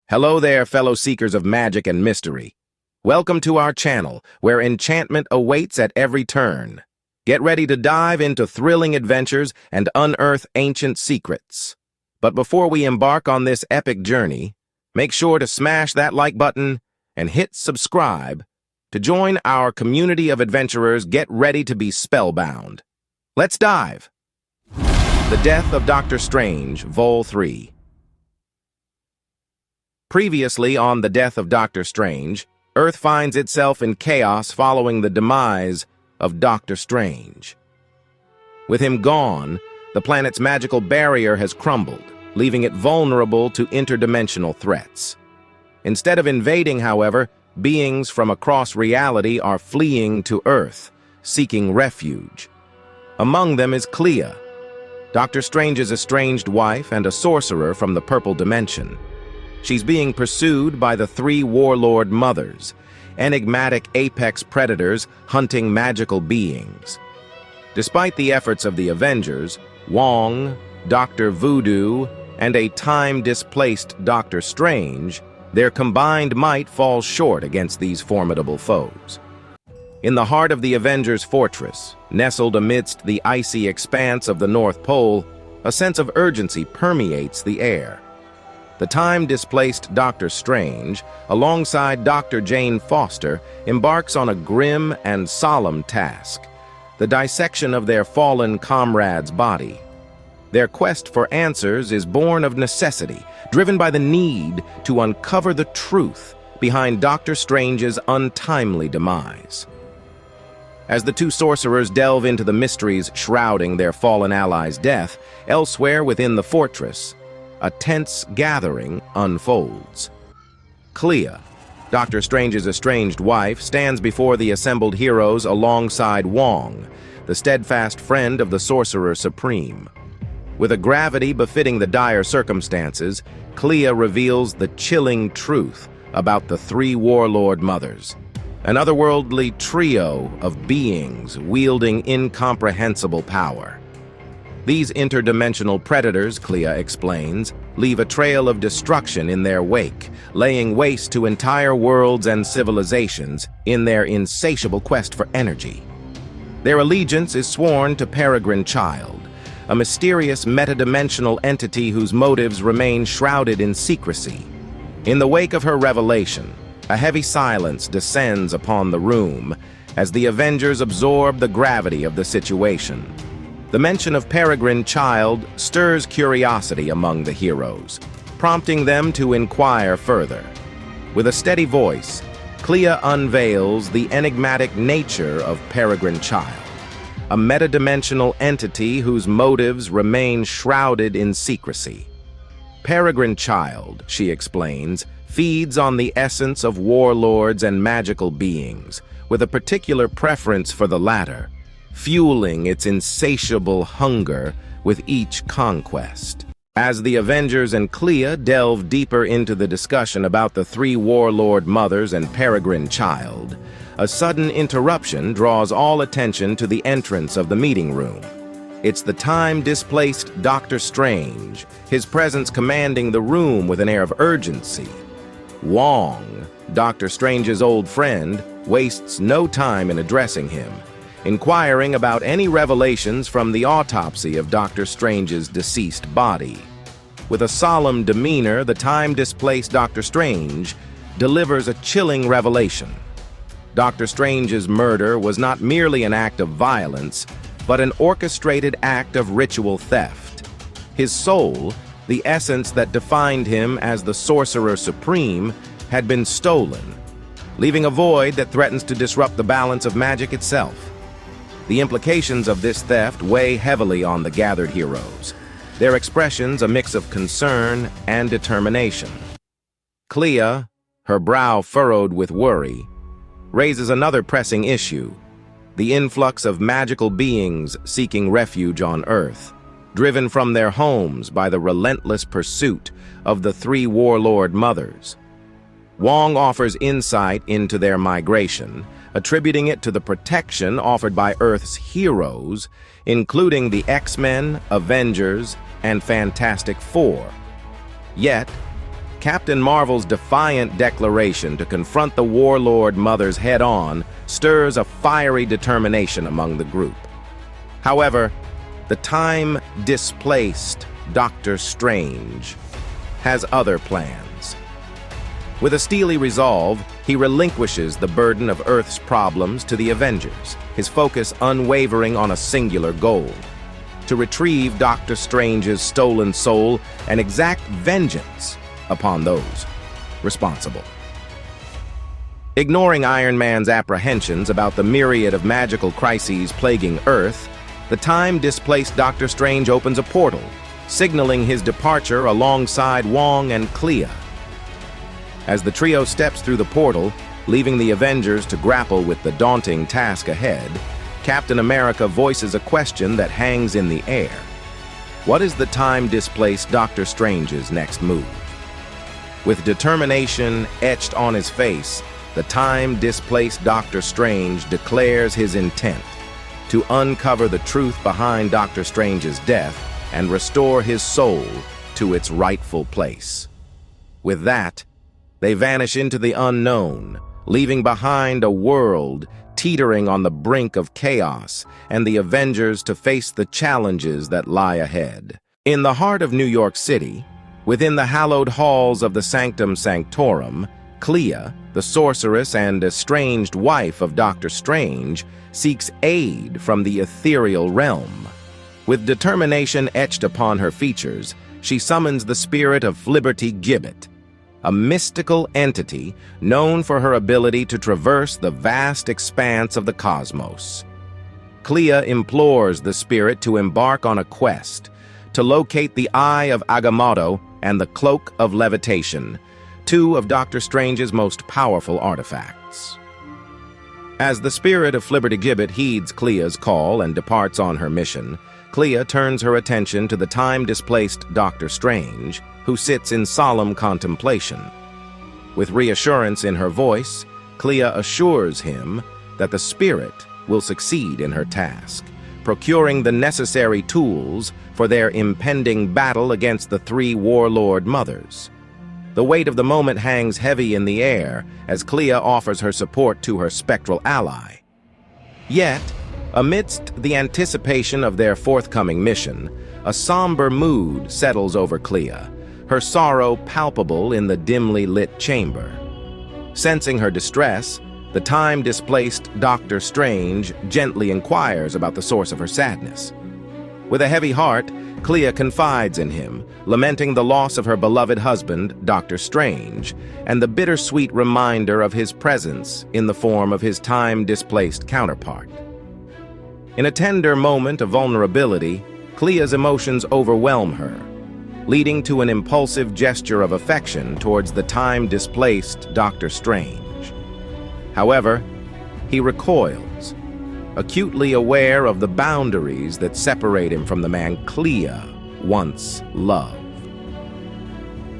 Hello there, fellow seekers of magic and mystery. Welcome to our channel, where enchantment awaits at every turn. Get ready to dive into thrilling adventures and unearth ancient secrets. But before we embark on this epic journey, make sure to smash that like button and hit subscribe to join our community of adventurers. Get ready to be spellbound. Let's dive! The Death of Dr. Strange, Vol 3. Previously on The Death of Dr. Strange, Earth finds itself in chaos following the demise of Dr. Strange. With him gone, the planet's magical barrier has crumbled, leaving it vulnerable to interdimensional threats. Instead of invading, however, beings from across reality are fleeing to Earth, seeking refuge. Among them is Clea, Dr. Strange's estranged wife and a sorcerer from the Purple Dimension. She's being pursued by the three warlord mothers, enigmatic apex predators hunting magical beings. Despite the efforts of the Avengers, Wong, Dr. Voodoo, and a time-displaced Dr. Strange, their combined might falls short against these formidable foes. In the heart of the Avengers' fortress, nestled amidst the icy expanse of the North Pole, a sense of urgency permeates the air. The time-displaced Dr. Strange, alongside Dr. Jane Foster, embarks on a grim and solemn task, the dissection of their fallen comrade's body. Their quest for answers is born of necessity, driven by the need to uncover the truth behind Dr. Strange's untimely demise. As the two sorcerers delve into the mysteries shrouding their fallen ally's death, elsewhere within the fortress, a tense gathering unfolds. Clea, Dr. Strange's estranged wife, stands before the assembled heroes alongside Wong, the steadfast friend of the Sorcerer Supreme. With a gravity befitting the dire circumstances, Clea reveals the chilling truth about the three warlord mothers, an otherworldly trio of beings wielding incomprehensible power. These interdimensional predators, Clea explains, leave a trail of destruction in their wake, laying waste to entire worlds and civilizations in their insatiable quest for energy. Their allegiance is sworn to Peregrine Child, a mysterious metadimensional entity whose motives remain shrouded in secrecy. In the wake of her revelation, a heavy silence descends upon the room as the Avengers absorb the gravity of the situation. The mention of Peregrine Child stirs curiosity among the heroes, prompting them to inquire further. With a steady voice, Clea unveils the enigmatic nature of Peregrine Child, a metadimensional entity whose motives remain shrouded in secrecy. Peregrine Child, she explains, feeds on the essence of warlords and magical beings, with a particular preference for the latter, fueling its insatiable hunger with each conquest. As the Avengers and Clea delve deeper into the discussion about the three warlord mothers and Peregrine Child, a sudden interruption draws all attention to the entrance of the meeting room. It's the time-displaced Dr. Strange, his presence commanding the room with an air of urgency. Wong, Dr. Strange's old friend, wastes no time in addressing him, inquiring about any revelations from the autopsy of Dr. Strange's deceased body. With a solemn demeanor, the time-displaced Dr. Strange delivers a chilling revelation. Dr. Strange's murder was not merely an act of violence, but an orchestrated act of ritual theft. His soul, the essence that defined him as the Sorcerer Supreme, had been stolen, leaving a void that threatens to disrupt the balance of magic itself. The implications of this theft weigh heavily on the gathered heroes, their expressions a mix of concern and determination. Clea, her brow furrowed with worry, raises another pressing issue: the influx of magical beings seeking refuge on Earth, driven from their homes by the relentless pursuit of the three warlord mothers. Wong offers insight into their migration, attributing it to the protection offered by Earth's heroes, including the X-Men, Avengers, and Fantastic Four. Yet, Captain Marvel's defiant declaration to confront the warlord mothers head-on stirs a fiery determination among the group. However, the time-displaced Doctor Strange has other plans. With a steely resolve, he relinquishes the burden of Earth's problems to the Avengers, his focus unwavering on a singular goal: to retrieve Doctor Strange's stolen soul and exact vengeance upon those responsible. Ignoring Iron Man's apprehensions about the myriad of magical crises plaguing Earth, the time-displaced Doctor Strange opens a portal, signaling his departure alongside Wong and Clea. As the trio steps through the portal, leaving the Avengers to grapple with the daunting task ahead, Captain America voices a question that hangs in the air. What is the time-displaced Doctor Strange's next move? With determination etched on his face, the time-displaced Doctor Strange declares his intent to uncover the truth behind Doctor Strange's death and restore his soul to its rightful place. With that, they vanish into the unknown, leaving behind a world teetering on the brink of chaos and the Avengers to face the challenges that lie ahead. In the heart of New York City, within the hallowed halls of the Sanctum Sanctorum, Clea, the sorceress and estranged wife of Doctor Strange, seeks aid from the ethereal realm. With determination etched upon her features, she summons the spirit of Liberty Gibbet, a mystical entity known for her ability to traverse the vast expanse of the cosmos. Clea implores the spirit to embark on a quest to locate the Eye of Agamotto and the Cloak of Levitation, two of Doctor Strange's most powerful artifacts. As the spirit of Liberty Gibbet heeds Clea's call and departs on her mission, Clea turns her attention to the time-displaced Doctor Strange, who sits in solemn contemplation. With reassurance in her voice, Clea assures him that the spirit will succeed in her task, procuring the necessary tools for their impending battle against the three warlord mothers. The weight of the moment hangs heavy in the air as Clea offers her support to her spectral ally. Yet, amidst the anticipation of their forthcoming mission, a somber mood settles over Clea, her sorrow palpable in the dimly lit chamber. Sensing her distress, the time-displaced Doctor Strange gently inquires about the source of her sadness. With a heavy heart, Clea confides in him, lamenting the loss of her beloved husband, Doctor Strange, and the bittersweet reminder of his presence in the form of his time-displaced counterpart. In a tender moment of vulnerability, Clea's emotions overwhelm her, leading to an impulsive gesture of affection towards the time-displaced Doctor Strange. However, he recoils, acutely aware of the boundaries that separate him from the man Clea once loved.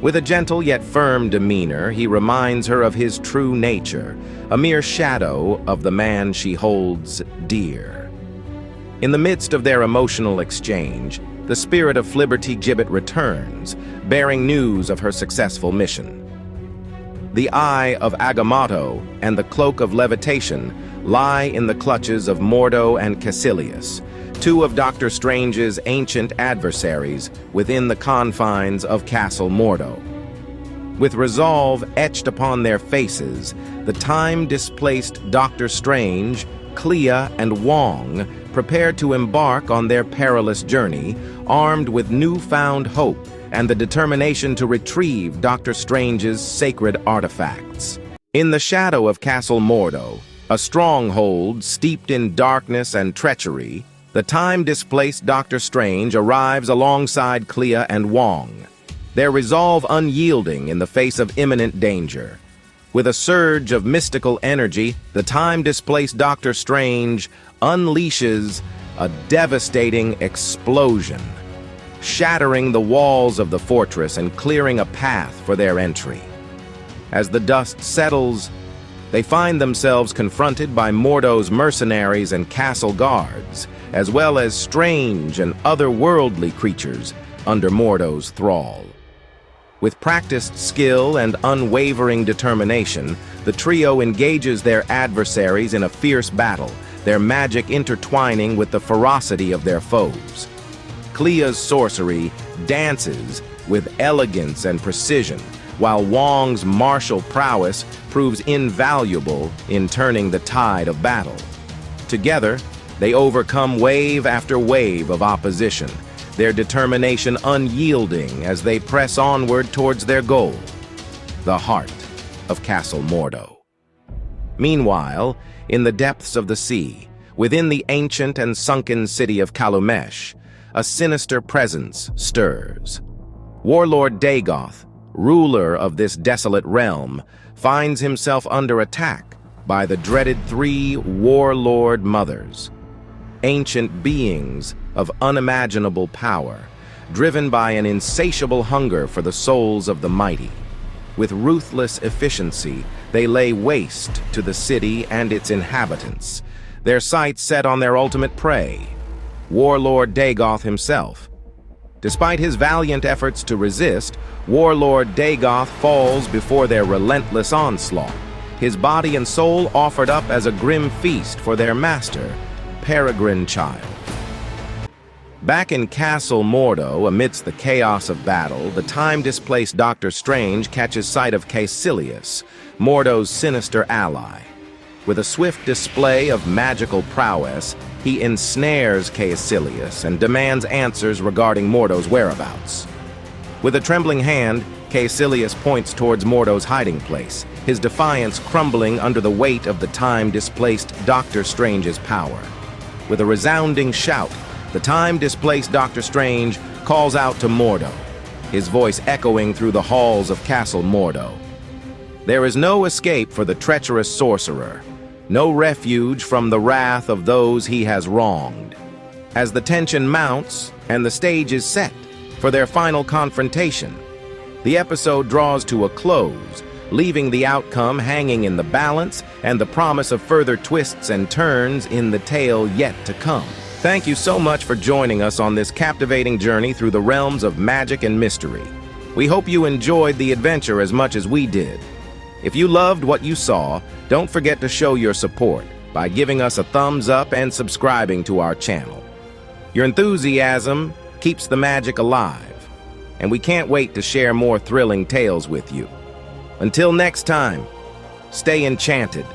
With a gentle yet firm demeanor, he reminds her of his true nature, a mere shadow of the man she holds dear. In the midst of their emotional exchange, the spirit of Liberty Gibbet returns, bearing news of her successful mission. The Eye of Agamotto and the Cloak of Levitation lie in the clutches of Mordo and Caecilius, two of Doctor Strange's ancient adversaries within the confines of Castle Mordo. With resolve etched upon their faces, the time-displaced Doctor Strange, Clea, and Wong prepare to embark on their perilous journey, armed with newfound hope and the determination to retrieve Doctor Strange's sacred artifacts. In the shadow of Castle Mordo, a stronghold steeped in darkness and treachery, the time-displaced Doctor Strange arrives alongside Clea and Wong, their resolve unyielding in the face of imminent danger. With a surge of mystical energy, the time-displaced Doctor Strange unleashes a devastating explosion, shattering the walls of the fortress and clearing a path for their entry. As the dust settles, they find themselves confronted by Mordo's mercenaries and castle guards, as well as strange and otherworldly creatures under Mordo's thrall. With practiced skill and unwavering determination, the trio engages their adversaries in a fierce battle, their magic intertwining with the ferocity of their foes. Clea's sorcery dances with elegance and precision, while Wong's martial prowess proves invaluable in turning the tide of battle. Together, they overcome wave after wave of opposition, their determination unyielding as they press onward towards their goal, the heart of Castle Mordo. Meanwhile, in the depths of the sea, within the ancient and sunken city of Kalumesh, a sinister presence stirs. Warlord Dagoth, ruler of this desolate realm, finds himself under attack by the dreaded 3 warlord mothers, ancient beings of unimaginable power, driven by an insatiable hunger for the souls of the mighty. With ruthless efficiency, they lay waste to the city and its inhabitants, their sights set on their ultimate prey, Warlord Dagoth himself. Despite his valiant efforts to resist, Warlord Dagoth falls before their relentless onslaught, his body and soul offered up as a grim feast for their master, Peregrine Child. Back in Castle Mordo, amidst the chaos of battle, the time-displaced Doctor Strange catches sight of Caecilius, Mordo's sinister ally. With a swift display of magical prowess, he ensnares Caecilius and demands answers regarding Mordo's whereabouts. With a trembling hand, Caecilius points towards Mordo's hiding place, his defiance crumbling under the weight of the time-displaced Doctor Strange's power. With a resounding shout, the time-displaced Doctor Strange calls out to Mordo, his voice echoing through the halls of Castle Mordo. There is no escape for the treacherous sorcerer, no refuge from the wrath of those he has wronged. As the tension mounts and the stage is set for their final confrontation, the episode draws to a close, leaving the outcome hanging in the balance and the promise of further twists and turns in the tale yet to come. Thank you so much for joining us on this captivating journey through the realms of magic and mystery. We hope you enjoyed the adventure as much as we did. If you loved what you saw, don't forget to show your support by giving us a thumbs up and subscribing to our channel. Your enthusiasm keeps the magic alive, and we can't wait to share more thrilling tales with you. Until next time, stay enchanted.